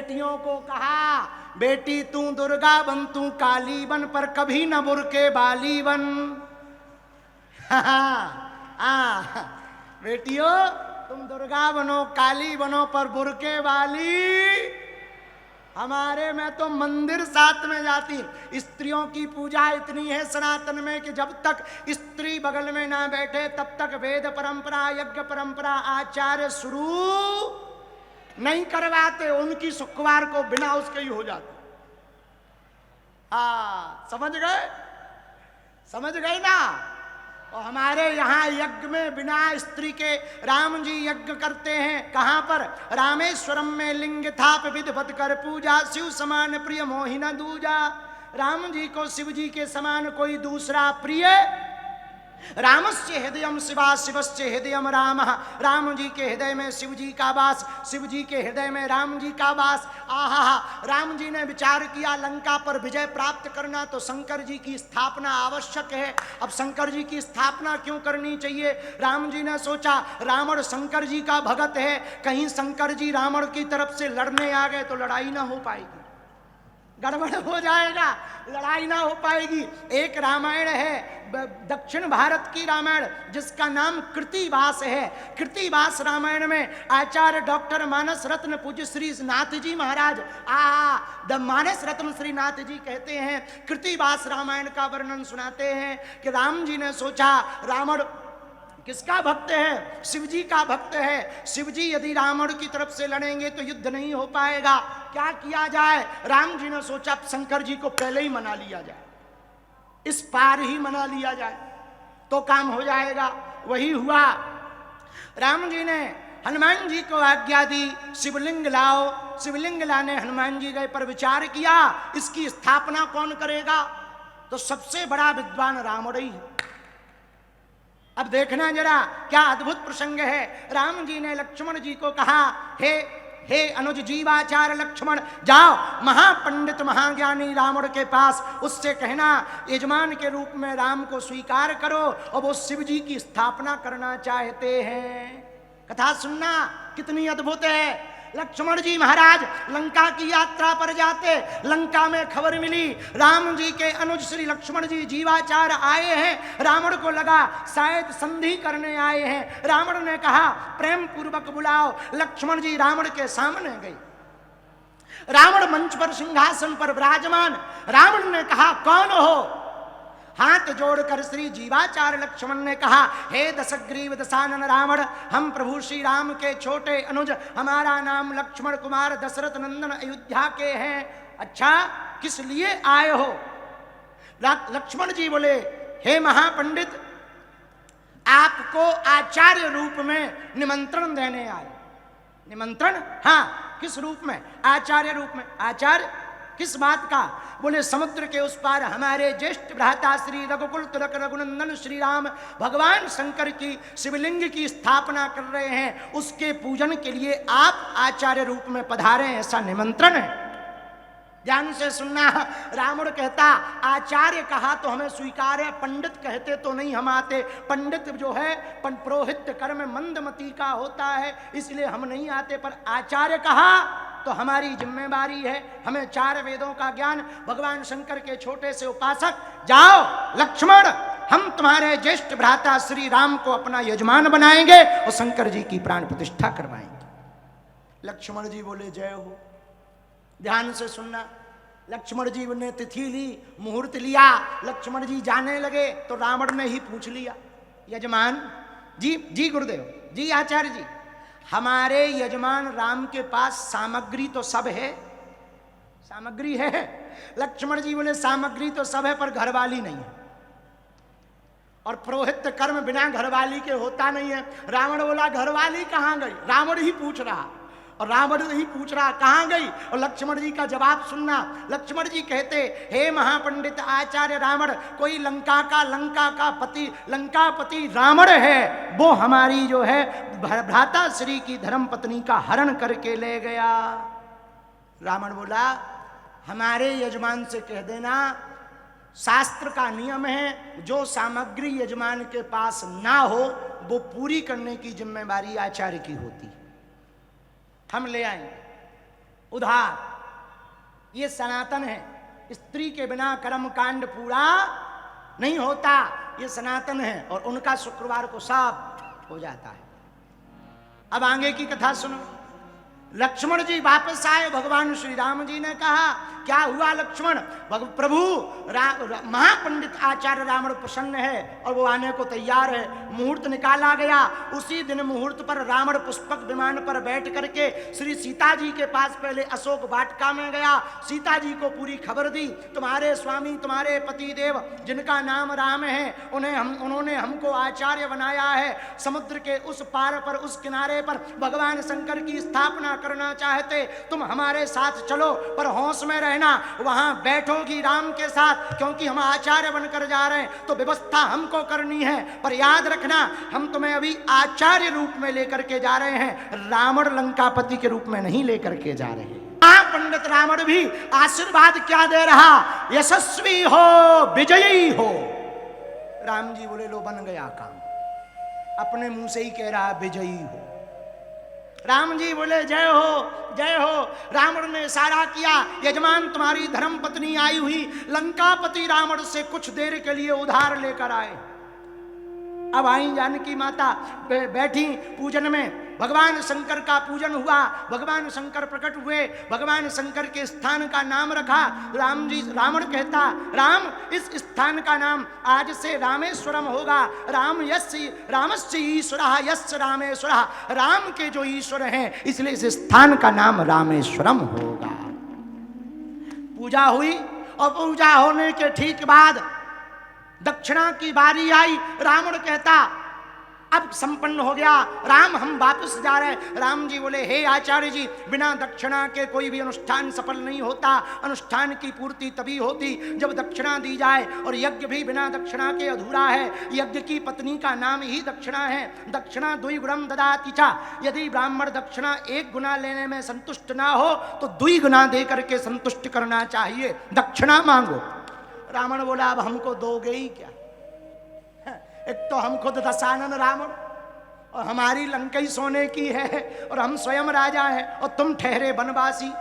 बेटियों को कहा, बेटी तू दुर्गा बन, तू काली बन, पर कभी न बुरके बाली बन। बेटियों तुम दुर्गा बनो, काली बनो, पर बुरके वाली हमारे में तो मंदिर साथ में जाती। स्त्रियों की पूजा इतनी है सनातन में कि जब तक स्त्री बगल में ना बैठे तब तक वेद परंपरा, यज्ञ परंपरा, आचार्य शुरू नहीं करवाते। उनकी शुक्रवार को बिना उसके ही हो जाते। समझ गए? समझ गए ना? और हमारे यहाँ यज्ञ में बिना स्त्री के राम जी यज्ञ करते हैं। कहाँ पर? रामेश्वरम में लिंग थाप विधवत कर पूजा, शिव समान प्रिय मोहिना दूजा। राम जी को शिव जी के समान कोई दूसरा प्रिय। रामस्य हृदयम शिवा, शिवस्य हृदयम राम। राम जी के हृदय में शिव जी का वास, शिव जी के हृदय में राम जी का वास। आहा, राम जी ने विचार किया लंका पर विजय प्राप्त करना तो शंकर जी की स्थापना आवश्यक है। अब शंकर जी की स्थापना क्यों करनी चाहिए? राम जी ने सोचा रावण शंकर जी का भगत है, कहीं शंकर जी रावण की तरफ से लड़ने आ गए तो लड़ाई ना हो पाएगी, गड़बड़ हो जाएगा, लड़ाई ना हो पाएगी। एक रामायण है दक्षिण भारत की रामायण जिसका नाम कृतिवास है। कृतिवास रामायण में आचार्य डॉक्टर मानस रत्न पूज्य श्री नाथ जी महाराज द मानस रत्न श्री नाथ जी कहते हैं, कृतिवास रामायण का वर्णन सुनाते हैं कि राम जी ने सोचा रावण किसका भक्त है? शिव जी का भक्त है। शिव जी यदि रावण की तरफ से लड़ेंगे तो युद्ध नहीं हो पाएगा। क्या किया जाए? राम जी ने सोचा शंकर जी को पहले ही मना लिया जाए, इस पार ही मना लिया जाए तो काम हो जाएगा। वही हुआ। राम जी ने हनुमान जी को आज्ञा दी शिवलिंग लाओ। शिवलिंग लाने हनुमान जी गए, पर विचार किया इसकी स्थापना कौन करेगा? तो सबसे बड़ा विद्वान रावण ही है। अब देखना जरा क्या अद्भुत प्रसंग है। राम जी ने लक्ष्मण जी को कहा, हे अनुज जीवाचार लक्ष्मण, जाओ महापंडित महाज्ञानी रावण के पास, उससे कहना यजमान के रूप में राम को स्वीकार करो और वो शिव जी की स्थापना करना चाहते हैं। कथा सुनना कितनी अद्भुत है। लक्ष्मण जी महाराज लंका की यात्रा पर जाते, लंका में खबर मिली राम जी के अनुज श्री लक्ष्मण जी जीवाचार आए हैं। रावण को लगा शायद संधि करने आए हैं। रावण ने कहा प्रेम पूर्वक बुलाओ। लक्ष्मण जी रावण के सामने गए। रावण मंच पर सिंहासन पर विराजमान। रावण ने कहा कौन हो? हाथ जोड़कर श्री जीवाचार्य लक्ष्मण ने कहा, हे दशग्रीव दशानन रावण, हम प्रभु श्री राम के छोटे अनुज, हमारा नाम लक्ष्मण कुमार दशरथ नंदन अयोध्या के हैं। अच्छा, किस लिए आए हो? लक्ष्मण जी बोले, हे महापंडित, आपको आचार्य रूप में निमंत्रण देने आए। निमंत्रण? हाँ, किस रूप में? आचार्य रूप में। आचार्य किस बात का? बोले समुद्र के उस पार हमारे ज्येष्ठ भ्राता श्री रघुकुल तिलक रघुनंदन श्री राम भगवान शंकर की शिवलिंग की स्थापना कर रहे हैं, उसके पूजन के लिए आप आचार्य रूप में पधारे, ऐसा निमंत्रण है। ध्यान से सुनना। रावण कहता आचार्य कहा तो हमें स्वीकार है, पंडित कहते तो नहीं हम आते। पंडित जो है पुरोहित कर्म मंदमती का होता है, इसलिए हम नहीं आते। पर आचार्य कहा तो हमारी जिम्मेवारी है, हमें 4 वेदों का ज्ञान, भगवान शंकर के छोटे से उपासक। जाओ लक्ष्मण, हम तुम्हारे ज्येष्ठ भ्राता श्री राम को अपना यजमान बनाएंगे और शंकर जी की प्राण प्रतिष्ठा करवाएंगे। लक्ष्मण जी बोले जय हो। ध्यान से सुनना। लक्ष्मण जी ने तिथि ली, मुहूर्त लिया, लक्ष्मण जी जाने लगे तो रावण ने ही पूछ लिया, यजमान जी गुरुदेव जी आचार्य जी, हमारे यजमान राम के पास सामग्री तो सब है? सामग्री है? लक्ष्मण जी बोले सामग्री तो सब है पर घरवाली नहीं है, और पुरोहित कर्म बिना घरवाली के होता नहीं है। रावण बोला घरवाली कहाँ गई? रावण ही पूछ रहा, और रावण ही पूछ रहा कहाँ गई, और लक्ष्मण जी का जवाब सुनना। लक्ष्मण जी कहते, हे महापंडित आचार्य रावण, कोई लंका का पति, लंकापति रावण है, वो हमारी जो है भ्राता श्री की धर्म पत्नी का हरण करके ले गया। रावण बोला हमारे यजमान से कह देना, शास्त्र का नियम है जो सामग्री यजमान के पास ना हो वो पूरी करने की जिम्मेवारी आचार्य की होती, हम ले आएंगे। उधार, ये सनातन है। स्त्री के बिना कर्म कांड पूरा नहीं होता, ये सनातन है। और उनका शुक्रवार को सब हो जाता है। अब आगे की कथा सुनो। लक्ष्मण जी वापस आए, भगवान श्री राम जी ने कहा क्या हुआ लक्ष्मण? प्रभु महापंडित आचार्य रावण प्रसन्न है और वो आने को तैयार है। मुहूर्त निकाला गया। उसी दिन मुहूर्त पर रावण पुष्पक विमान पर बैठ करके श्री सीता जी के पास पहले अशोक वाटिका में गया। सीता जी को पूरी खबर दी, तुम्हारे स्वामी तुम्हारे पति देव जिनका नाम राम है उन्होंने हमको आचार्य बनाया है। समुद्र के उस पार पर उस किनारे पर भगवान शंकर की स्थापना करना चाहते, तुम हमारे साथ चलो, पर होश में रहना, वहां बैठोगी राम के साथ, क्योंकि हम आचार्य बनकर जा रहे हैं तो व्यवस्था हमको करनी है। पर याद रखना हम तुम्हें अभी आचार्य रूप में लेकर के जा रहे हैं, रावण लंकापति के रूप में नहीं लेकर के जा रहे हैं। पंडित रावण भी आशीर्वाद क्या दे रहा? यशस्वी हो, विजयी हो। राम जी बोले लो बन गया काम, अपने मुंह से ही कह रहा विजयी हो। राम जी बोले जय हो जय हो। रावण ने इशारा किया, यजमान तुम्हारी धर्म पत्नी आई हुई। लंकापति रावण से कुछ देर के लिए उधार लेकर आए। अब आई जानकी माता बैठी पूजन में, भगवान शंकर का पूजन हुआ, भगवान शंकर प्रकट हुए, भगवान शंकर के स्थान का नाम रखा। रावण कहता राम इस स्थान का नाम आज से रामेश्वरम होगा। रामस्य ईश्वरः यस्य रामेश्वरः, राम के जो ईश्वर हैं इसलिए इस स्थान का नाम रामेश्वरम होगा। पूजा हुई और पूजा होने के ठीक बाद दक्षिणा की बारी आई। रावण कहता अब संपन्न हो गया, राम हम वापस जा रहे हैं। राम जी बोले हे आचार्य जी, बिना दक्षिणा के कोई भी अनुष्ठान सफल नहीं होता। अनुष्ठान की पूर्ति तभी होती जब दक्षिणा दी जाए, और यज्ञ भी बिना दक्षिणा के अधूरा है। यज्ञ की पत्नी का नाम ही दक्षिणा है। दक्षिणा द्विगुणम ददाति च, यदि ब्राह्मण दक्षिणा 1 गुना लेने में संतुष्ट ना हो तो 2 गुना दे करके संतुष्ट करना चाहिए। दक्षिणा मांगो। रावण बोला अब हमको दोगे ही क्या? एक तो हम खुद दशानन रावण और हमारी लंका सोने की है और हम स्वयं राजा हैं, और तुम ठहरे वनवासी।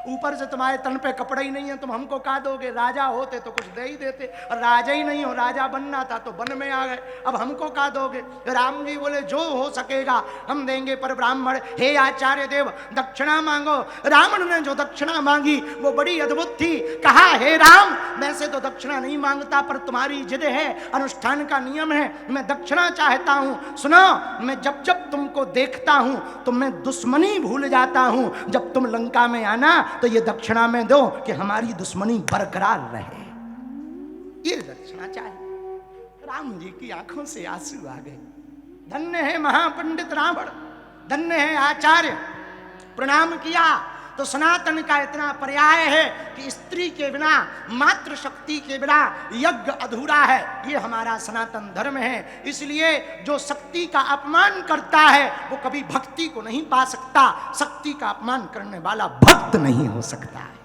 ऊपर से तुम्हारे तन पे कपड़ा ही नहीं है, तुम हमको कहा दोगे? राजा होते तो कुछ दे ही देते, और राजा ही नहीं हो, राजा बनना था तो वन में आ गए, अब हमको कहा दोगे? राम जी बोले जो हो सकेगा हम देंगे, पर ब्राह्मण हे आचार्य देव दक्षिणा मांगो। रावण ने जो दक्षिणा मांगी वो बड़ी अद्भुत थी। कहा हे राम वैसे तो दक्षिणा नहीं मांगता, पर तुम्हारी जिद है, अनुष्ठान का नियम है, मैं दक्षिणा चाहता हूं। सुनो, मैं जब जब तुमको देखता हूं तो मैं दुश्मनी भूल जाता हूं। जब तुम लंका में आना तो ये दक्षिणा में दो कि हमारी दुश्मनी बरकरार रहे। ये दक्षिणा चाहिए। राम जी की आंखों से आंसू आ गए। धन्य है महापंडित रावण, धन्य है आचार्य। प्रणाम किया तो सनातन का इतना पर्याय है कि स्त्री के बिना, मातृ शक्ति के बिना यज्ञ अधूरा है। ये हमारा सनातन धर्म है। इसलिए जो शक्ति का अपमान करता है वो कभी भक्ति को नहीं पा सकता। शक्ति का अपमान करने वाला भक्त नहीं हो सकता है।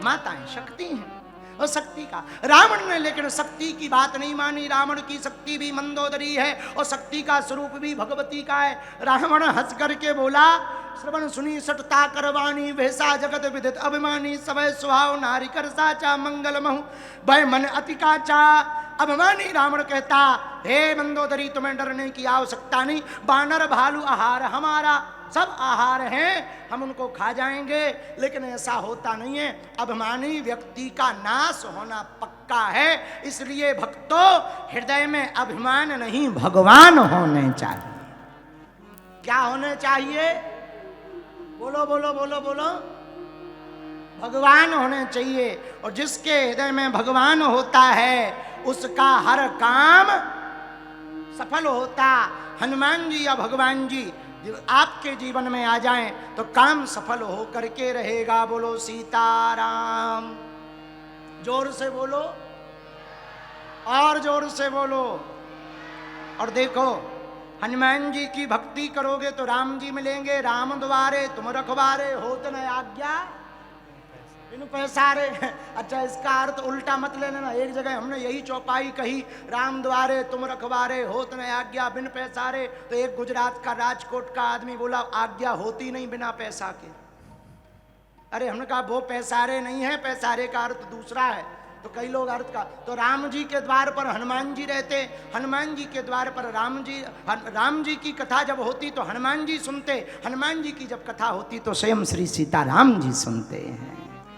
माताएं शक्ति हैं और शक्ति का, रावण ने लेकिन शक्ति की बात नहीं मानी। रावण की शक्ति भी मंदोदरी है और शक्ति का स्वरूप भी भगवती का है। रावण हंस करके बोला श्रवण सुनी सटता करवाणी, वैसा जगत विदित अभिमानी, सवै स्वभाव नारी कर साचा मंगल महु, भय मन अति काचा। अभिमानी रावण कहता हे मंदोदरी तुम्हें डरने की आवश्यकता नहीं, बानर भालू आहार हमारा, सब आहार हैं, हम उनको खा जाएंगे। लेकिन ऐसा होता नहीं है। अभिमानी व्यक्ति का नाश होना पक्का है। इसलिए भक्तों हृदय में अभिमान नहीं भगवान होने चाहिए। क्या होने चाहिए? बोलो बोलो बोलो बोलो। भगवान होने चाहिए। और जिसके हृदय में भगवान होता है उसका हर काम सफल होता। हनुमान जी या भगवान जी जब आपके जीवन में आ जाएं तो काम सफल हो करके रहेगा। बोलो सीताराम। जोर से बोलो और जोर से बोलो। और देखो हनुमान जी की भक्ति करोगे तो राम जी मिलेंगे। राम द्वारे तुम रखवारे, होत न आज्ञा बिनु पैसारे। अच्छा इसका अर्थ उल्टा मत लेना ना। एक जगह हमने यही चौपाई कही, राम द्वारे तुम रखवारे, होत न आज्ञा बिन पैसारे। तो एक गुजरात का राजकोट का आदमी बोला आज्ञा होती नहीं बिना पैसा के। अरे हमने कहा वो पैसारे नहीं है, पैसारे का अर्थ दूसरा है। तो कई लोग अर्थ का, तो राम जी के द्वार पर हनुमान जी रहते, हनुमान जी के द्वार पर राम जी की कथा जब होती तो हनुमान जी सुनते, हनुमान जी की जब कथा होती तो स्वयं श्री सीताराम जी सुनते हैं।